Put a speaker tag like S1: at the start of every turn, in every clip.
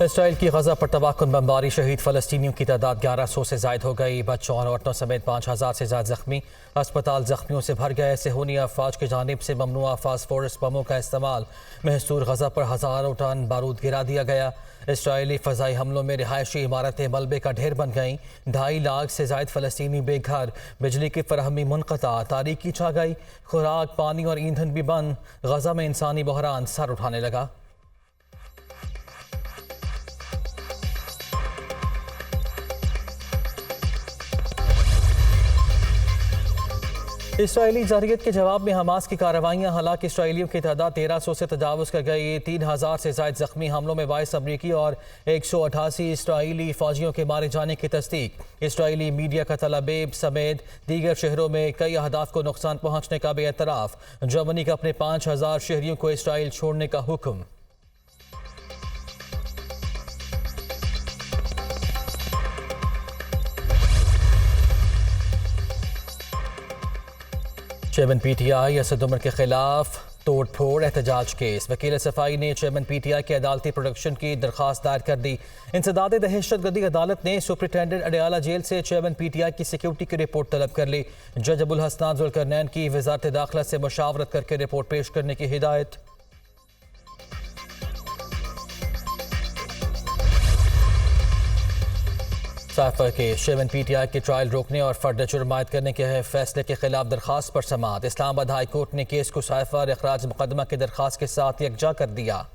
S1: Israel की गजा पर तबाहकुन बमबारी शहीद फ़लस्तीनियों की तादाद 1100 से जायद हो गई। बच्चों और औरतों समेत 5000 से ज़्यादा जख्मी। अस्पताल जख्मियों से भर गए। सेहूनी अफवाज की जानिब से ममनुआ फास्फोरस बमों का इस्तेमाल। महसूर गजा पर हज़ारों टन बारूद गिरा दिया गया। इसराइली फ़ज़ाई हमलों में रिहायशी इमारतें मलबे का ढेर बन गईं। 2.5 लाख से जायद फ़लस्तीनी बेघर। बिजली की फराहमी मुनक़ता। तारीकी छा गई। खुराक, पानी और ईंधन भी बंद। गजा में इंसानी बहरान सर उठाने लगा। इसराइली जारियत के जवाब में हमास की कार्रवाइयाँ। हालांकि इसराइलियों की तादाद 1300 से तजावुज़ कर गई। 3000 से ज़ायद जख्मी। हमलों में 22 अमरीकी और 188 इसराइली फौजियों के मारे जाने की तस्दीक। इसराइली मीडिया का तल-अवीव समेत दीगर शहरों में कई अहदाफ को नुकसान पहुँचने का भी एतराफ़। जर्मनी का अपने 5000 शहरियों को इसराइल छोड़ने का हुक्म। चेयरमैन पीटीआई असद उमर के खिलाफ तोड़ फोड़ एहतजाज केस। वकील सफाई ने चेयरमैन पीटीआई के अदालती प्रोटेक्शन की दरख्वास्त दायर कर दी। इंसदाद दहशतगर्दी अदालत ने सुप्रिटेंडेंट अडयाला जेल से चेयरमैन पीटीआई की सिक्योरिटी की रिपोर्ट तलब कर ली। जज अबुल हसनान जुल्करनैन की वजारत दाखिला से मशावरत करके रिपोर्ट पेश करने की हिदायत। साइफर के चेयरमैन पीटीआई के ट्रायल रोकने और फर्द जुर्म आयद करने के फैसले के खिलाफ दरखास्त पर समाअत। इस्लामाबाद हाई कोर्ट ने केस को साइफर इखराज मुकदमा की दरखास्त के साथ यकजा कर दिया।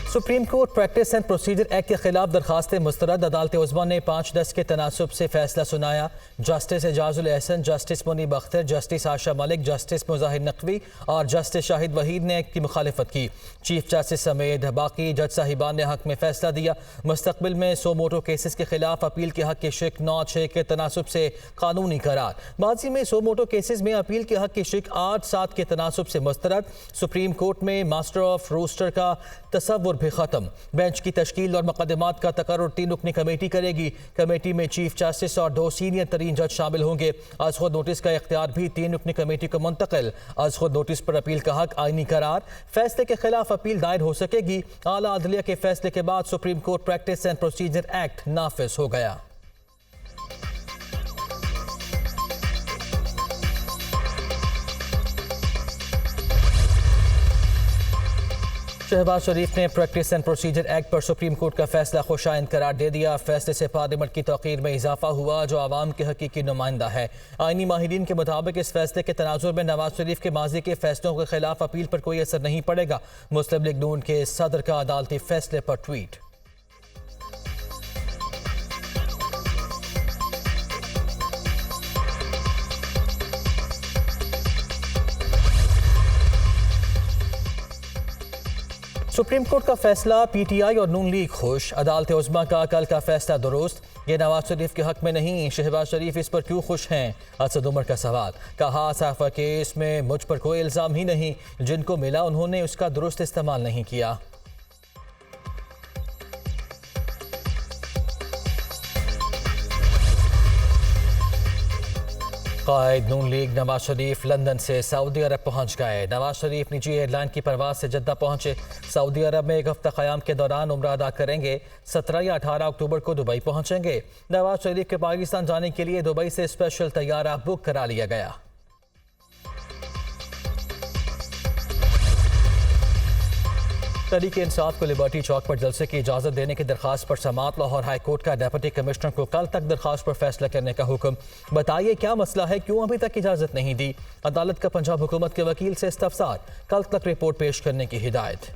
S1: Supreme court practice and procedure act के खिलाफ दरखास्त मुस्तरद। अदालत उज़्मा ने 5-10 के तनासुब से फैसला सुनाया। Justice Ijazul Ahsan, justice Munib Akhtar, justice Ayesha Malik, justice Mazahar Naqvi और जस्टिस शाहिद वहीद ने एक्ट की मुखालिफत की। चीफ जस्टिस समेत बाकी जज साहिबान ने हक में फैसला दिया। मुस्तकबिल में सो मोटो केसेस के खिलाफ अपील के हक की शिक 9-6 के तनासुब से कानूनी करार। माजी में सो मोटो केसेस में अपील के हक की शिक 8-7 के तनासुब से मुस्तरद। सुप्रीम कोर्ट में मास्टर ऑफ रोस्टर का तसव्वुर भी खत्म। बेंच की तश्कील और मुकदमात का तकर्रुर 3 रुकनी कमेटी करेगी। कमेटी में चीफ जस्टिस और 2 सीनियर तरीन जज शामिल होंगे। आज खुद नोटिस का इख्तियार भी 3 रुकनी कमेटी को मुंतकिल। आज खुद नोटिस पर अपील का हक आईनी करार। फैसले के खिलाफ अपील दायर हो सकेगी। आला अदलिया के फैसले के बाद supreme court practice and procedure act नाफिज हो गया। शहबाज शरीफ ने प्रैक्टिस एंड प्रोसीजर एक्ट पर सुप्रीम कोर्ट का फैसला खुशाइंद करार दे दिया। फैसले से पार्लियामेंट की तौक़ीर में इजाफा हुआ जो आवाम के हकीकी नुमाइंदा है। आईनी माहिरीन के मुताबिक इस फैसले के तनाजुर में नवाज शरीफ के माजी के फैसलों के खिलाफ अपील पर कोई असर नहीं पड़ेगा। मुस्लिम लीग नून के सदर का अदालती फैसले पर ट्वीट। सुप्रीम कोर्ट का फैसला, पीटीआई और नून लीग खुश। अदालत उज़्मा का कल का फैसला दुरुस्त। ये नवाज शरीफ के हक में नहीं। शहबाज शरीफ इस पर क्यों खुश हैं? असद उमर का सवाल। कहा साइफर केस में मुझ पर कोई इल्ज़ाम ही नहीं। जिनको मिला उन्होंने उसका दुरुस्त इस्तेमाल नहीं किया। कायद नून लीग नवाज शरीफ लंदन से सऊदी अरब पहुंच गए। नवाज शरीफ निजी एयरलाइन की परवाज से जद्दा पहुंचे। सऊदी अरब में 1 हफ्ता क़याम के दौरान उम्रा अदा करेंगे। 17 या 18 अक्टूबर को दुबई पहुंचेंगे। नवाज शरीफ के पाकिस्तान जाने के लिए दुबई से स्पेशल तैयारा बुक करा लिया गया। तहरीक इंसाफ को लिबर्टी चौक पर जलसे की इजाज़त देने की दरखास्त पर समाअत। लाहौर हाई कोर्ट का डिप्टी कमिश्नर को कल तक दरखास्त पर फैसला करने का हुक्म। बताइए क्या मसला है, क्यों अभी तक इजाज़त नहीं दी? अदालत का पंजाब हुकूमत के वकील से इस्तफसार। कल तक रिपोर्ट पेश करने की हिदायत।